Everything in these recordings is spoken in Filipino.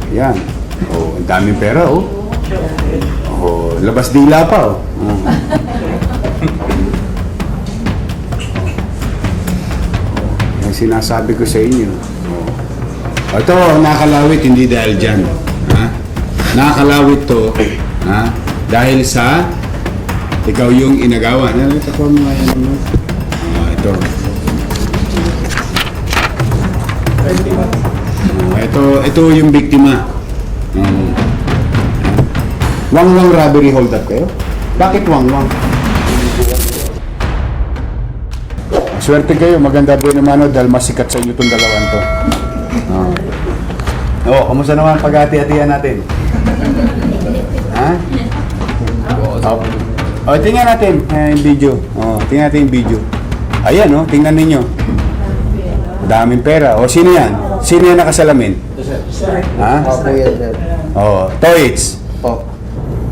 Yan. Oh, ang daming pera, oh. Oh, labas dila pa, oh. Oh. Yan sinasabi ko sa inyo. Oh. Ito, nakakalawit hindi dahil dyan. Ha? Nakakalawit to, ha? Dahil sa ikaw yung inagawa. Nalita ko mga yan, no? Oh, ito. Oh, ito yung biktima. Wang-wang robbery hold up kayo? Bakit wang-wang? Swerte kayo, maganda po naman dahil masikat sa inyo itong dalawan to. Oh, kamusta naman pag-hati-hatihan natin? Ha? Oh, tingnan natin yung video. Oh, tingnan natin yung video. Ayan, oh, tingnan ninyo. Daming pera. O, sino yan? Sino yan nakasalamin? Ha? Opo yan, sir. Oh, toys. Po.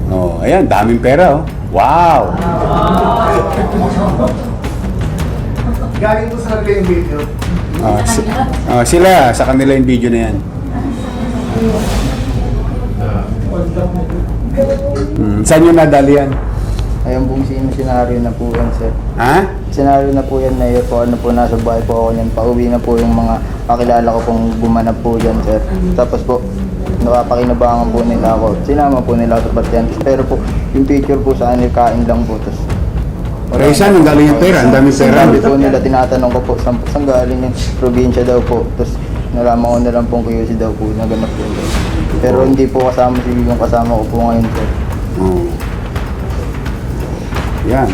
Oh, ayan, daming pera, oh. Wow! Galing po sa kanila yung video. Sila, sa kanila yung video na yan. Saan yung nadali yan? Ayun pong senaryo na po yan, sir. Ha? Senaryo na po yan, Mayor po. Ano po, nasa bahay po ako niyan. Pauwi na po yung mga kakilala ko pong gumanap po dyan, sir. Tapos po, nakapakinabangan po nila ako. Sinama po nila ako sa Bartiantes. Pero po, yung picture po sa anil, kain lang po. Tapos, Pero saan ang galing yung pera? Ang daming pera. sabi po nila, tinatanong ko po, saan galing yung probinsya daw po. Tapos, nalaman ko na lang pong QC daw po, naganap po. Pero hindi po kasama yung kasama ko po ngayon, sir. Oh. Yan.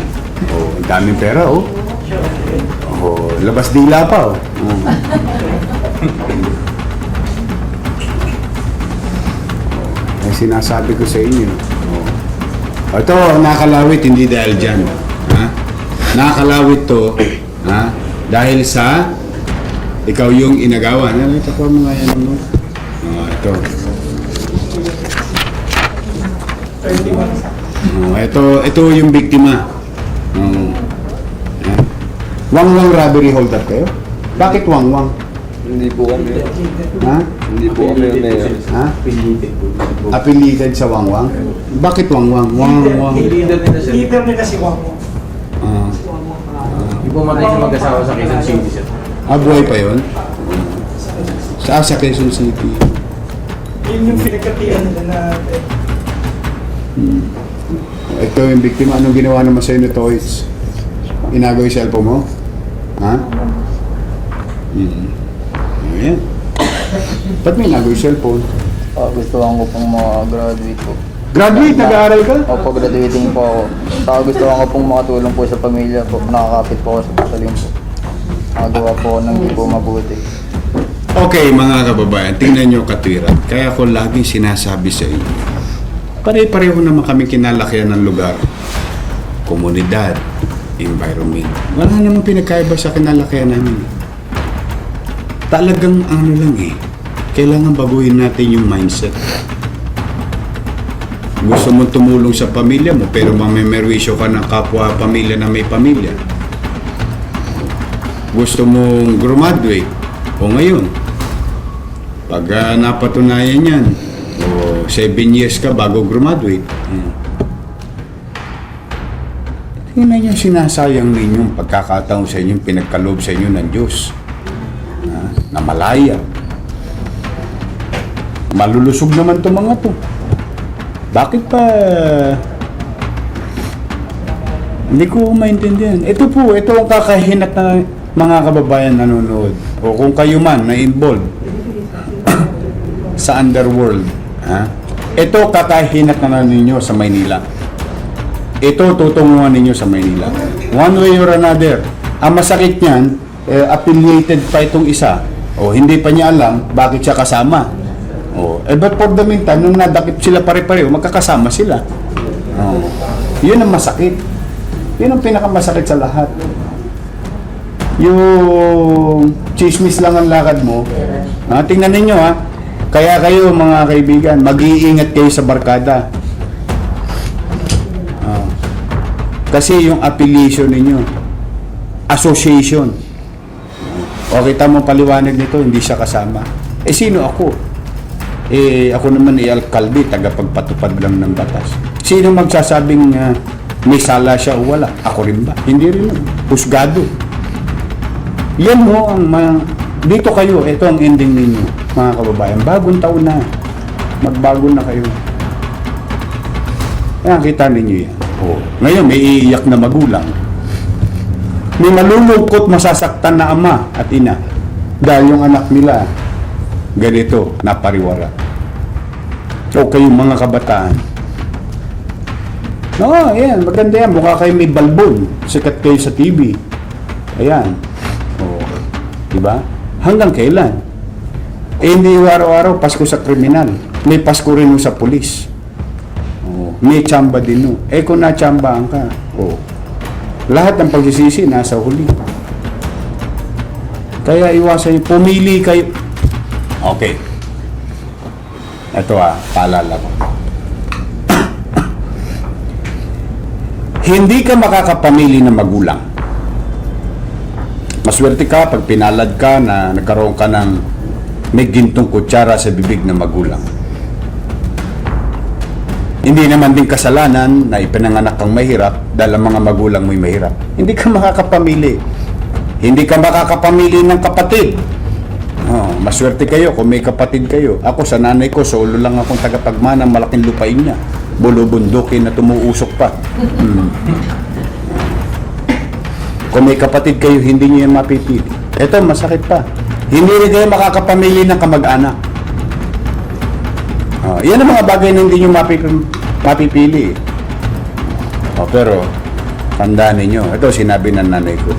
Oh, ang daming pera, oh. Oh, labas dila pa, oh. Oh. Ay sinasabi ko sa inyo. Oh. Ito, nakakalawit hindi dahil dyan. Ha? Nakakalawit to, ha? Dahil sa ikaw yung inagawa. Nalita ko mga yan, no? Oh, ito. Oh, ito yung biktima. Wang-wang robbery hold up kayo? Bakit wang-wang? Hindi po kami. Ha? Hindi po kami yung mayor. Ha? Affiliated sa wang-wang? Bakit wang-wang? Wang-wang. Leader nila siya. Leader nila si Wangmo. Ah, Hindi po matay sa mag-asawa sa Quezon City siya. buhay pa yun? Sa Quezon City. Yun yung pinagkatian nila na Ito yung biktima. Anong ginawa naman sa'yo ni Toys? Inagaw yung cellphone mo? Ha? Ayan. Ba't may inagaw yung cellphone? Gusto ko pong graduate po. Graduate? Nag-aaral ka? Opo, graduating po ako. Saka gusto ko pong makatulong po sa pamilya po. Nakakapit po ako sa patalim po. Nakagawa po ako ng hindi po mabuti. Okay, mga kababayan, tingnan nyo katwiran. Kaya ako laging sinasabi sa inyo, pare-pareho naman kami kinalakihan ng lugar, komunidad, environment. Wala namang pinagkaiba sa kinalakihan namin. Talagang ano lang eh, kailangan baguhin natin yung mindset. Gusto mong tumulong sa pamilya mo, pero mamemerwisyo ka ng kapwa pamilya na may pamilya. Gusto mong graduate, o ngayon, pag napatunayan yan, o 7 years ka bago graduate, tingnan yung sinasayang ninyong pagkakataon sa inyong pinagkaloob sa inyo ng Diyos. Na malaya. Malulusog naman itong mga to. Bakit pa hindi ko maintindihan. Ito ang kakahinat na mga kababayan nanonood. O kung kayo man na involved sa underworld, ha? Ito kakahinat na ninyo sa Maynila. Ito tutunguhan ninyo sa Maynila. One way or another. Ang masakit niyan, affiliated pa itong isa. O hindi pa niya alam bakit siya kasama. But for the meantime, nung nadakip sila pare-pareho, magkakasama sila. Yun ang masakit. Yun ang pinakamasakit sa lahat. Yung chismis lang ang lakad mo. Tingnan ninyo ha. Kaya kayo mga kaibigan, mag-iingat kayo sa barkada. Kasi yung affiliation ninyo, association. O kita mo paliwanag nito, hindi siya kasama. Sino ako? Ako naman alkalde, tagapagpatupad lang ng batas. Sino magsasabing may sala siya o wala? Ako rin ba? Hindi rin. Husgado. Yan mo ang dito kayo, ito ang ending ninyo, mga kababayan. Bagong taon na. Magbago na kayo. Ayan, kita ninyo yan. Ngayon, may iiyak na magulang. May malulungkot, masasaktan na ama at ina. Dahil yung anak nila, ganito, napariwara. O kayong mga kabataan. Ayan, maganda yan. Mukha kayo may balbon. Sikat kayo sa TV. Ayan. Diba? Hanggang kailan? Hindi araw-araw Pasko sa kriminal. May Pasko rin sa pulis. May tsamba din. Kung natsambahan ka, lahat ng pagsisisi nasa huli. Kaya iwasan nyo. Pumili kayo. Okay. Ito paalala ko. Hindi ka makakapamili ng magulang. Maswerte ka pag pinalad ka na nagkaroon ka ng may gintong kutsara sa bibig ng magulang. Hindi naman din kasalanan na ipinanganak kang mahirap dahil ang mga magulang mo'y mahirap. Hindi ka makakapamili. Hindi ka makakapamili ng kapatid. Maswerte kayo kung may kapatid kayo. Ako sa nanay ko, solo lang akong tagapagmana ng malaking lupain niya. Bulubundukin na tumuusok pa. Kung may kapatid kayo, hindi niyo yan mapipili. Ito, masakit pa. Hindi rin kayo makakapamili ng kamag-anak. Yan ang mga bagay na hindi niyo mapipili. Pero, tandaan ninyo, ito sinabi ng nanay ko,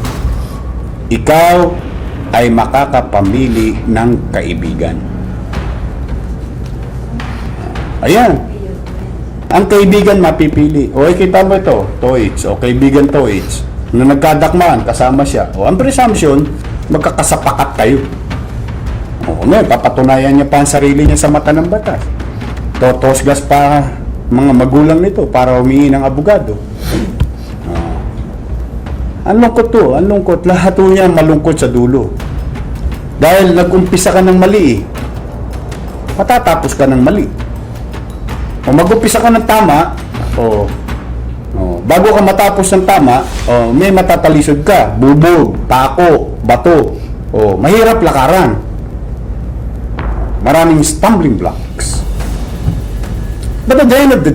ikaw ay makakapamili ng kaibigan. Ayan. Ang kaibigan mapipili. Kita mo ito, Toits, kaibigan Toits. Na nagkadakmaan, kasama siya. Ang presumption, magkakasapakat kayo. Ngayon, papatunayan niya pa ang sarili niya sa mata ng batas. Totosgas pa mga magulang nito para humingi ng abogado. Ang lungkot to, ang lungkot. Lahat po niya malungkot sa dulo. Dahil nag-umpisa ka ng mali, matatapos ka ng mali. Kung mag-umpisa ka ng tama, bago ka matapos ng tama, may matatalisod ka. Bubog, pako, bato. Mahirap lakaran. Maraming stumbling blocks. But at the end of the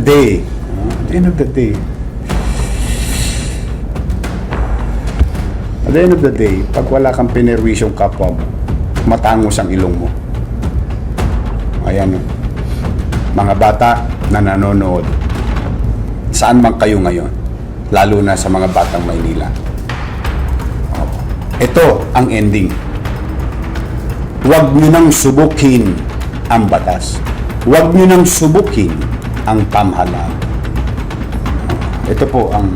day, pag wala kang pinerwisyong kapwa mo, matangos ang ilong mo. Ayan yun. Mga bata na nanonood, saan man kayo ngayon, lalo na sa mga batang Maynila. Ito ang ending. Huwag nyo nang subukin ang batas. Huwag nyo nang subukin ang pamahalaan. Ito po ang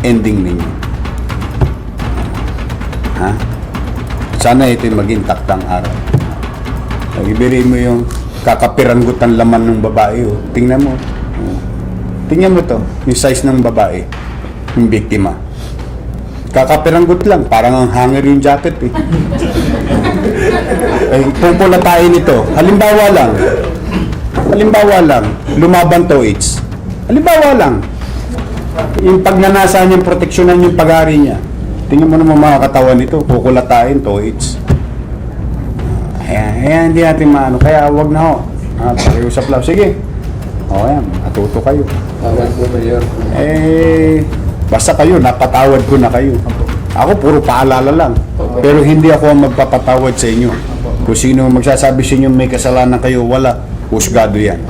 ending ninyo. Sana ito maging taktang araw. Ibigay mo yung kakapiranggutan laman ng babae. Tingnan mo. Tingnan mo to, yung size ng babae, yung biktima. Kakapiranggut lang, parang ang hanger yung jacket pupulatain nito. Halimbawa lang, lumaban Toits. Halimbawa lang, yung pagnanasa niyang proteksyonan yung pag-ari niya. Tingnan mo naman mga katawan nito, kukulatain Toits. Ayan, hindi natin maano. Kaya wag na ho. Pakiusap lang. Sige. Ayan, matuto kayo. Tawad po, Mayor. Basta kayo, napatawad ko na kayo. Ako, puro paalala lang. Pero hindi ako ang magpapatawad sa inyo. Kung sino magsasabi sa inyo may kasalanan kayo, wala. Husgado yan.